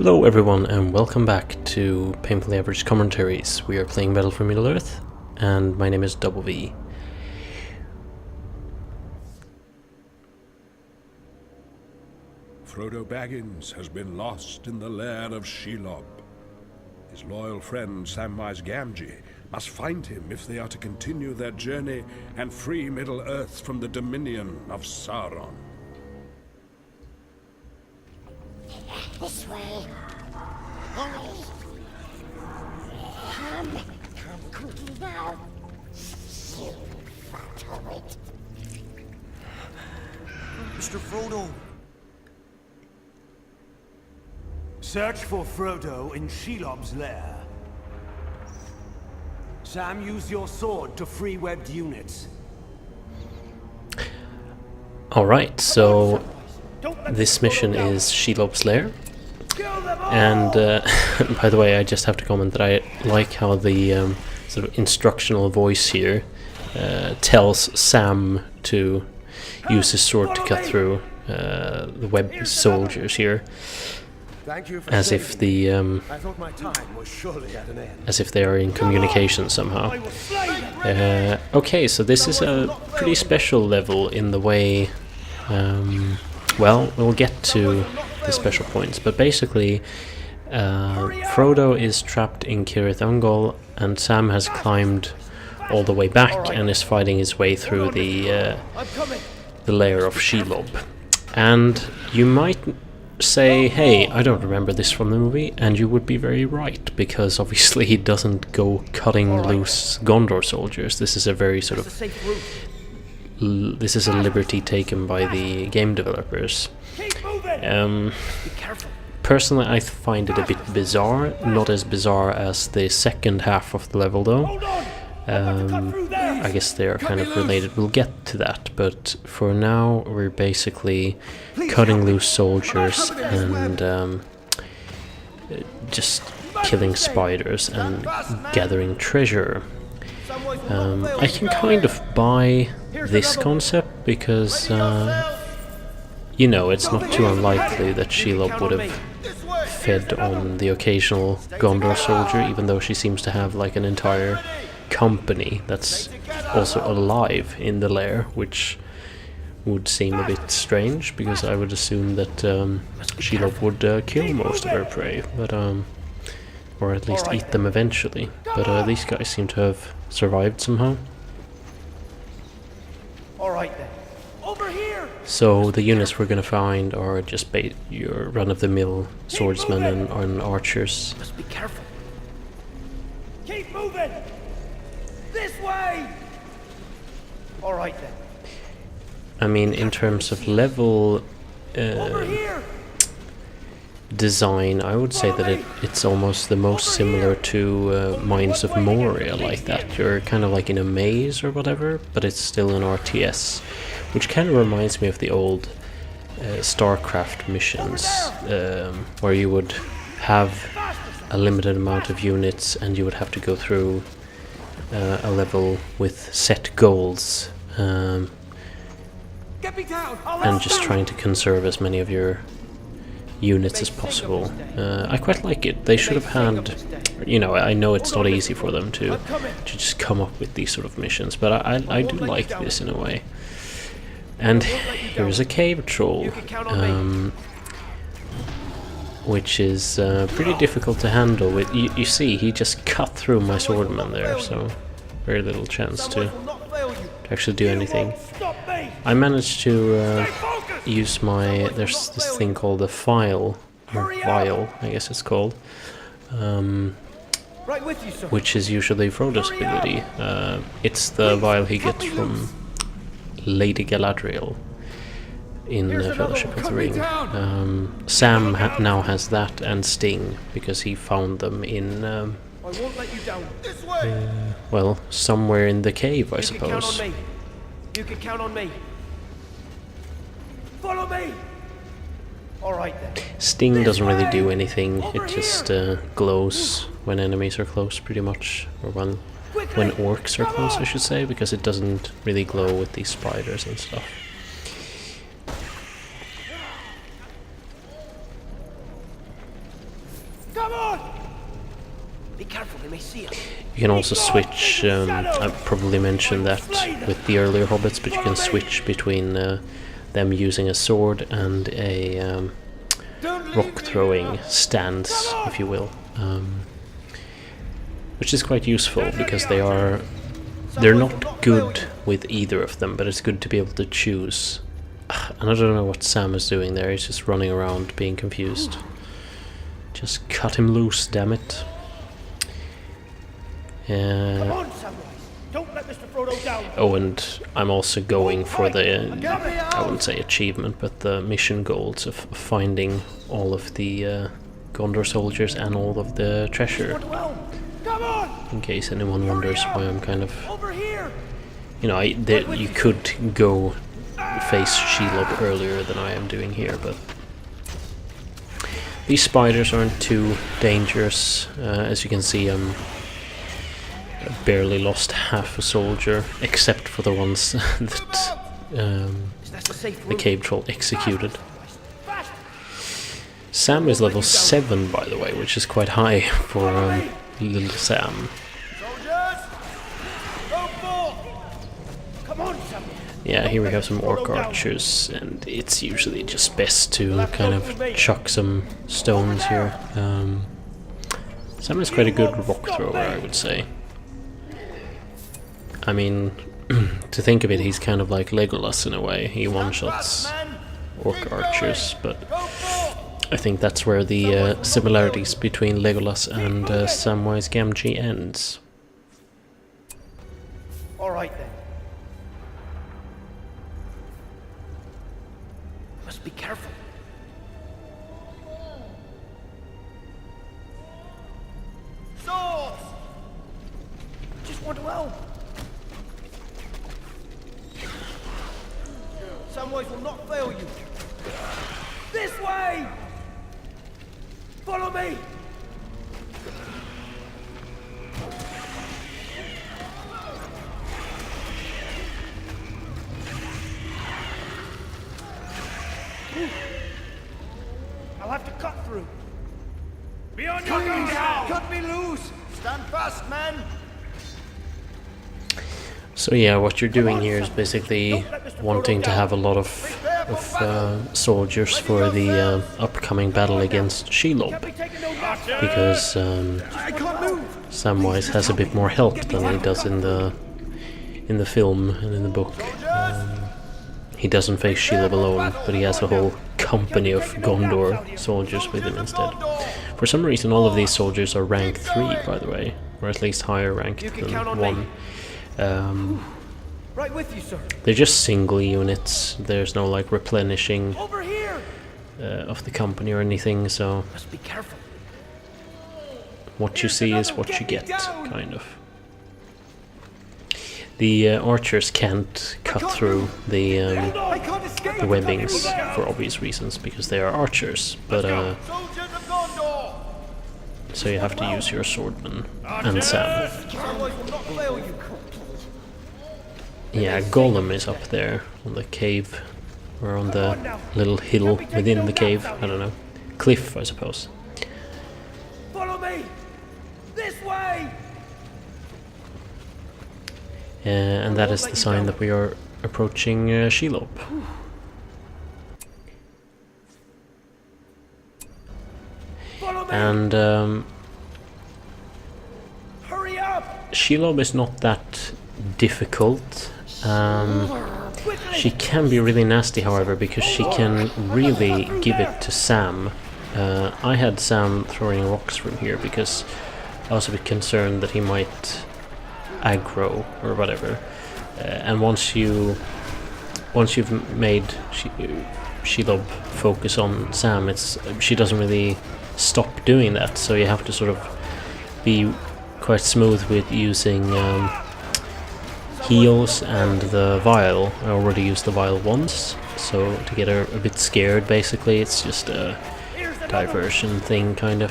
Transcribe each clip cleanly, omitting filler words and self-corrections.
Hello everyone and welcome back to Painfully Average Commentaries. We are playing Battle for Middle-earth and my name is DoubleV. Frodo Baggins has been lost in the lair of Shelob. His loyal friend Samwise Gamgee must find him if they are to continue their journey and free Middle-earth from the dominion of Sauron. This way. Hurry. Come quickly now. You fat hobbit. Mr. Frodo. Search for Frodo in Shelob's lair. Sam, use your sword to free webbed units. Alright, so this mission is Shelob's Lair. And by the way, I just have to comment that I like how the sort of instructional voice here tells Sam to use his sword to cut through the web soldiers here, as if the as if they are in communication somehow. Okay, so this is a pretty special level in the way. Well, we'll get to the special points, but basically Frodo is trapped in Tirith, and Sam has climbed all the way back and is fighting his way through the lair of Shelob. And you might say, hey, I don't remember this from the movie, and you would be very right, because obviously he doesn't go cutting loose Gondor soldiers. This is a very sort of this is a liberty taken by the game developers. Personally, I find it a bit bizarre, not as bizarre as the second half of the level though. I guess they are kind of related, we'll get to that, but for now we're basically cutting loose soldiers and just killing spiders and gathering treasure. I can kind of buy this concept because, you know, it's not too unlikely that Shelob would have fed on the occasional Gondor soldier, even though she seems to have like an entire company that's also alive in the lair, which would seem a bit strange, because I would assume that Shelob would kill most of her prey, but or at least eat them eventually. But these guys seem to have survived somehow. Alright then. Over here! So the units we're gonna find are just your run-of-the-mill swordsmen and archers. Must be careful. Keep moving! This way! Alright then. I mean, in terms of level Over here! design, I would say that it's almost the most similar to Mines of Moria, like that. You're kind of like in a maze or whatever, but it's still an RTS, which kind of reminds me of the old StarCraft missions, where you would have a limited amount of units and you would have to go through a level with set goals, and just trying to conserve as many of your units as possible. I quite like it. They should have had, you know, I know it's not easy for them to just come up with these sort of missions, but I do like this in a way. And here's a cave troll, which is pretty difficult to handle. With you see, he just cut through my swordman there, so very little chance to actually do anything. I managed to use my, there's this thing called a file, or vial, I guess it's called, which is usually Frodo's ability. It's the vial he gets from Lady Galadriel in Fellowship of the Ring. Sam now has that and Sting, because he found them in, well, somewhere in the cave, I suppose. You can count on me. Follow me. All right then. Sting doesn't really do anything. It just glows when enemies are close, pretty much, or when orcs are close, I should say, because it doesn't really glow with these spiders and stuff. Come on! Be careful, they may see us. You can also switch, I've probably mentioned that with the earlier hobbits, but you can switch between them using a sword and a rock throwing stance, if you will. Which is quite useful because they're not good with either of them, but it's good to be able to choose. And I don't know what Sam is doing there, he's just running around being confused. Just cut him loose, damn it. Oh, and I'm also going for the, I wouldn't say achievement, but the mission goals of finding all of the Gondor soldiers and all of the treasure. In case anyone wonders why I'm kind of... You know, you could go face Shelob earlier than I am doing here, but... These spiders aren't too dangerous. As you can see, I'm barely lost half a soldier, except for the ones that the cave troll executed. Sam is level 7, by the way, which is quite high for little Sam. Yeah, here we have some orc archers, and it's usually just best to kind of chuck some stones here. Sam is quite a good rock thrower, I would say. I mean, to think of it, he's kind of like Legolas in a way. He one-shots orc archers, but I think that's where the similarities between Legolas and Samwise Gamgee ends. Alright then. Must be careful. Swords! Just want to help. Samwise will not fail you. This way! Follow me! I'll have to cut through. Be on your guard! Cut me loose! Stand fast, man! So yeah, what you're doing here is basically wanting to have a lot of soldiers for the upcoming battle against Shelob, because Samwise has a bit more help than he does in the film and in the book. He doesn't face Shelob alone, but he has a whole company of Gondor soldiers with him instead. For some reason, all of these soldiers are rank 3, by the way, or at least higher ranked than 1. Right with you, sir. They're just single units. There's no like replenishing of the company or anything, so Must be careful. what you see is what you get, kind of. The archers can't cut through the webbings for obvious reasons, because they are archers, but so you have to use your swordman and Sam. Yeah, Gollum is up there on the cave, or on the little hill within the cave, I don't know. Cliff, I suppose. Follow me! This way! And that is the sign that we are approaching Shelob. And Hurry up! Shelob is not that difficult. She can be really nasty, however, because she can really give it to Sam. I had Sam throwing rocks from here because I was a bit concerned that he might aggro or whatever. And once you've made Shelob focus on Sam, she doesn't really stop doing that. So you have to sort of be quite smooth with using heals and the vial. I already used the vial once, so to get her a bit scared, basically. It's just a diversion thing, kind of.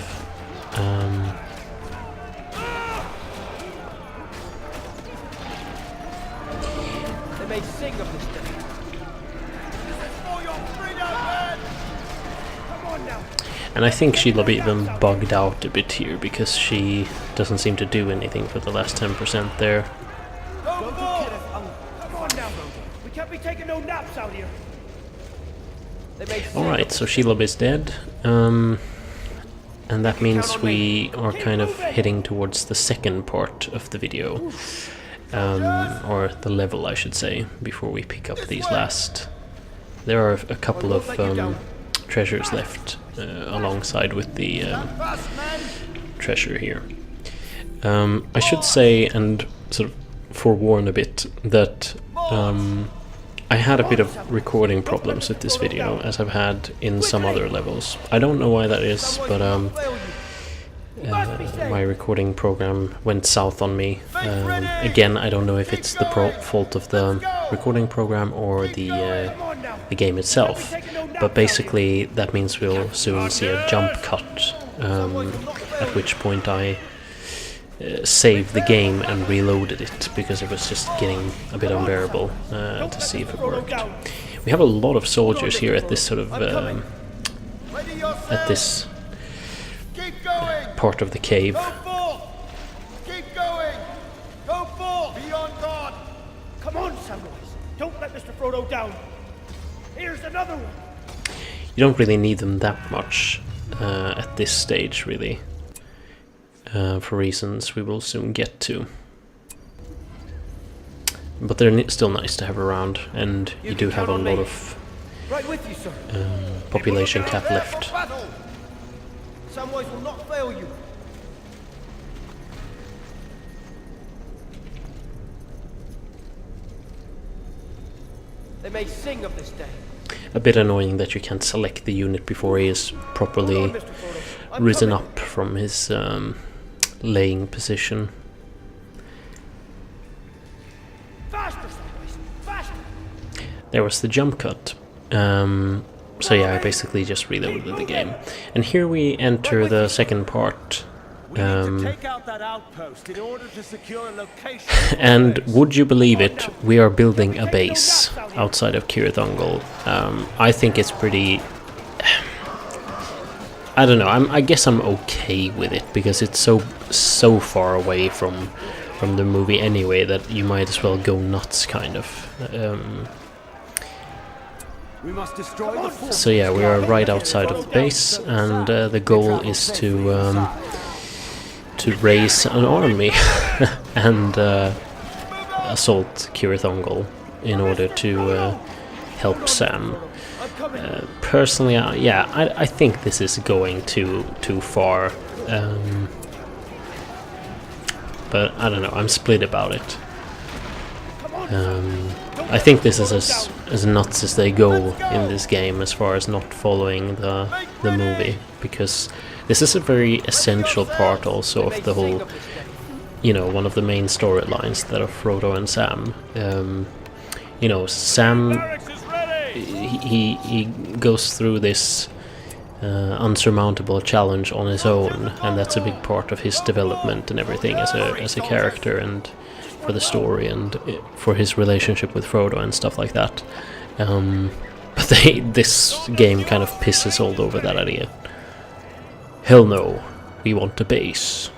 They may sing of this day. This is for your freedom, man! Come on now! And I think Shelob even bugged out a bit here, because she doesn't seem to do anything for the last 10% there. Go to Tirith. Come on now, Roger. We can't be taking no naps out here. Alright, so Shelob is dead. And that means we are kind of heading towards the second part of the video. Or the level, I should say, before we pick up these last. There are a couple of treasures left alongside with the treasure here. I should say, and sort of forewarn a bit, that I had a bit of recording problems with this video, as I've had in some other levels. I don't know why that is, but my recording program went south on me. Again, I don't know if it's the fault of the recording program or the game itself, but basically that means we'll soon see a jump cut, at which point I saved the game and reloaded it, because it was just getting a bit unbearable to see if it worked. We have a lot of soldiers here at this sort of at this part of the cave. Keep going! Go full! Be on guard! Come on, Samwise! Don't let Mr. Frodo down! Here's another one! You don't really need them that much at this stage, really. For reasons we will soon get to. But they're still nice to have around, and you do have a lot of population cap left. Samwise will not fail you. They may sing of this day. A bit annoying that you can't select the unit before he is properly risen up from his laying position. Faster, Samwise! Faster! There was the jump cut. So yeah, I basically just reloaded the game. And here we enter the second part. And would you believe it, we are building a base outside of Tirith. I think it's pretty... I don't know, I guess I'm okay with it, because it's so far away from the movie anyway that you might as well go nuts, kind of. We must destroy the so yeah, we are right outside of the base, and the goal is to raise an army and assault Tirith in order to help Sam. Personally, yeah, I think this is going too far, but I don't know, I'm split about it. I think this is as nuts as they go in this game as far as not following the movie, because this is a very essential part also of the whole, you know, one of the main storylines, that of Frodo and Sam. You know, Sam, he goes through this unsurmountable challenge on his own, and that's a big part of his development and everything as a character, and for the story, and for his relationship with Frodo and stuff like that. But this game kind of pisses all over that idea. Hell no, we want a base,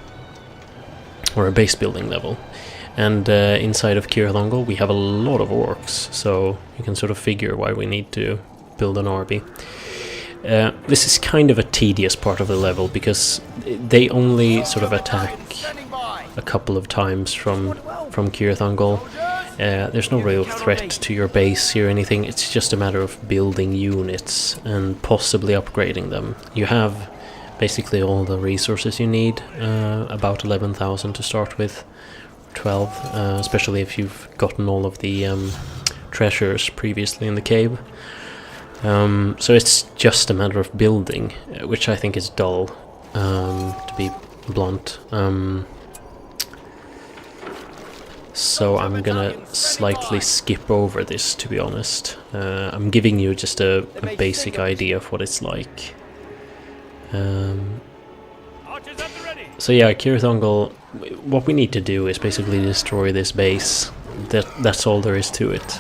or a base building level. And inside of Tirith we have a lot of orcs, so you can sort of figure why we need to build an army. This is kind of a tedious part of the level, because they only sort of attack a couple of times from Tirith. There's no real threat to your base here or anything, it's just a matter of building units and possibly upgrading them. You have basically all the resources you need, about 11,000 to start with, 12, especially if you've gotten all of the treasures previously in the cave. So it's just a matter of building, which I think is dull, to be blunt. So I'm gonna slightly skip over this, to be honest. I'm giving you just a basic idea of what it's like. So yeah, Tirith, what we need to do is basically destroy this base. That's all there is to it.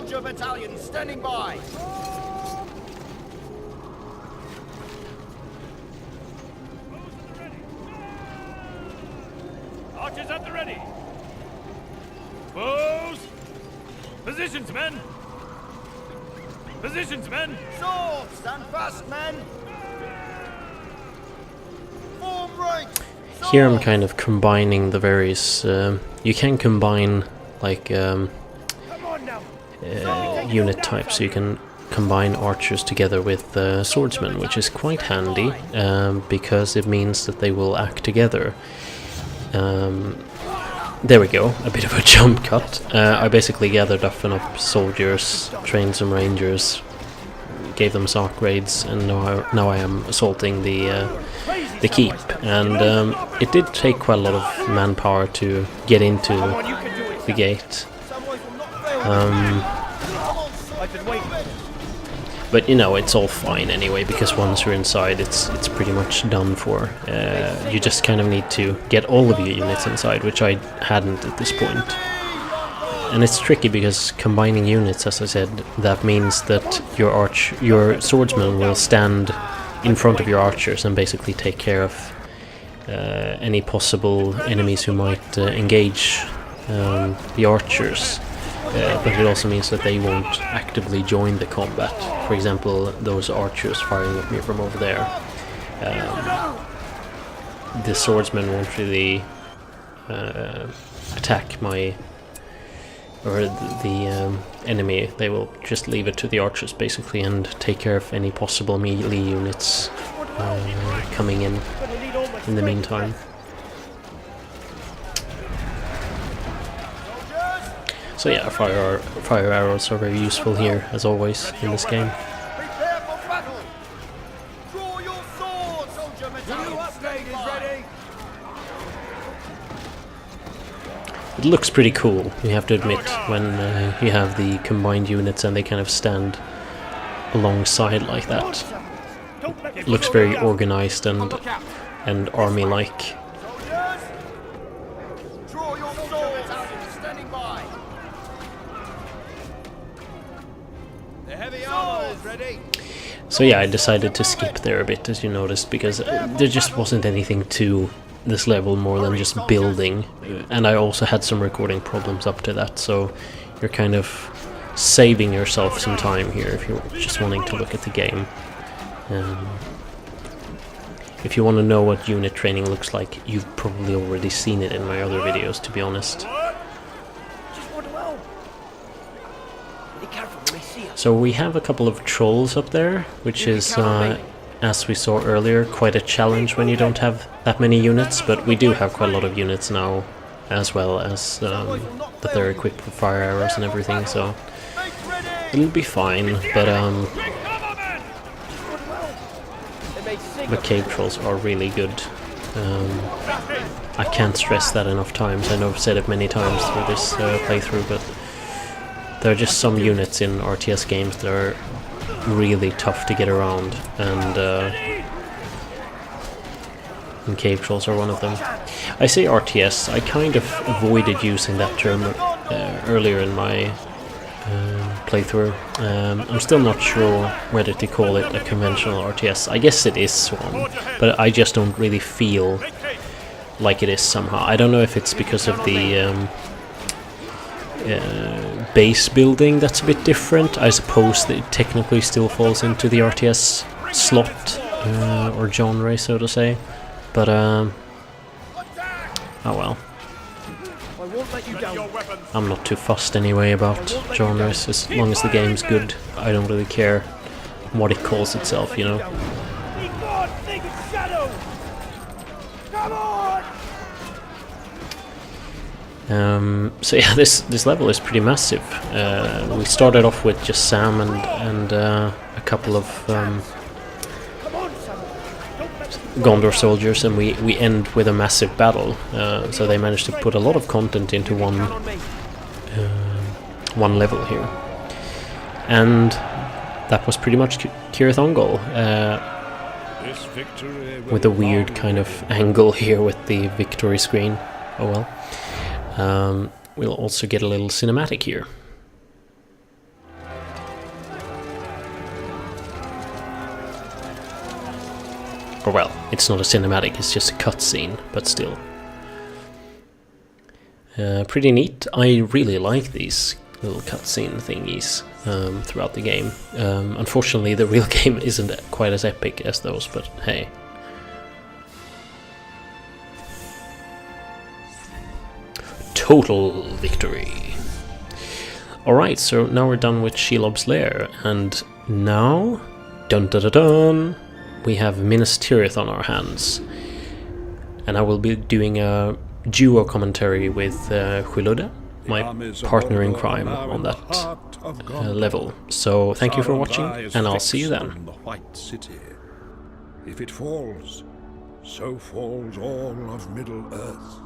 Soldier battalion standing by. Archers at the ready. Bows. Positions, men. Positions, men. Swords, stand fast, men. Form rank. Here I'm kind of combining the various... you can combine like unit types, so you can combine archers together with swordsmen, which is quite handy because it means that they will act together. There we go, a bit of a jump cut. I basically gathered up enough soldiers, trained some rangers, gave them sark raids, and now I am assaulting the keep. And it did take quite a lot of manpower to get into the gate. I've been waiting. But you know, it's all fine anyway, because once you're inside, it's pretty much done for. You just kind of need to get all of your units inside, which I hadn't at this point. And it's tricky because combining units, as I said, that means that your swordsman will stand in front of your archers and basically take care of any possible enemies who might engage the archers. But it also means that they won't actively join the combat. For example, those archers firing at me from over there. The swordsmen won't really attack my... or the enemy. They will just leave it to the archers basically and take care of any possible melee units coming in the meantime. So yeah, fire arrows are very useful here, as always, in this game. Prepare for battle. Draw your swords, soldier battalion. Upgrade is ready. It looks pretty cool, you have to admit, when you have the combined units and they kind of stand alongside like that. It looks very organized and army-like. Soldiers, draw your swords, standing by. The heavy armor is ready. So yeah, I decided to skip there a bit, as you noticed, because there just wasn't anything to this level more than just building, and I also had some recording problems up to that, so you're kind of saving yourself some time here if you're just wanting to look at the game. If you want to know what unit training looks like, you've probably already seen it in my other videos, to be honest. So we have a couple of trolls up there, which is, as we saw earlier, quite a challenge when you don't have that many units, but we do have quite a lot of units now, as well as that they're equipped with fire arrows and everything, so it'll be fine. But the cave trolls are really good. I can't stress that enough times. I know I've said it many times through this playthrough, but there are just some units in RTS games that are really tough to get around, and cave trolls are one of them. I say RTS, I kind of avoided using that term earlier in my playthrough. I'm still not sure whether to call it a conventional RTS. I guess it is one, but I just don't really feel like it is somehow. I don't know if it's because of the base building that's a bit different. I suppose that it technically still falls into the RTS slot or genre, so to say, but oh well. I'm not too fussed anyway about genres, as long as the game's good. I don't really care what it calls itself, you know. So yeah, this level is pretty massive. We started off with just Sam and a couple of Gondor soldiers, and we end with a massive battle. So they managed to put a lot of content into one level here, and that was pretty much Tirith Ongol, with a weird kind of angle here with the victory screen. Oh well. We'll also get a little cinematic here. Or well, it's not a cinematic, it's just a cutscene, but still. Pretty neat. I really like these little cutscene thingies throughout the game. Unfortunately, the real game isn't quite as epic as those, but hey. Total victory. Alright, so now we're done with Shelob's Lair, and now, dun dun dun dun, we have Minas Tirith on our hands. And I will be doing a duo commentary with Shelob, my partner in crime on that level. So thank you for watching, and I'll see you then. The White City. If it falls, so falls all of Middle-earth.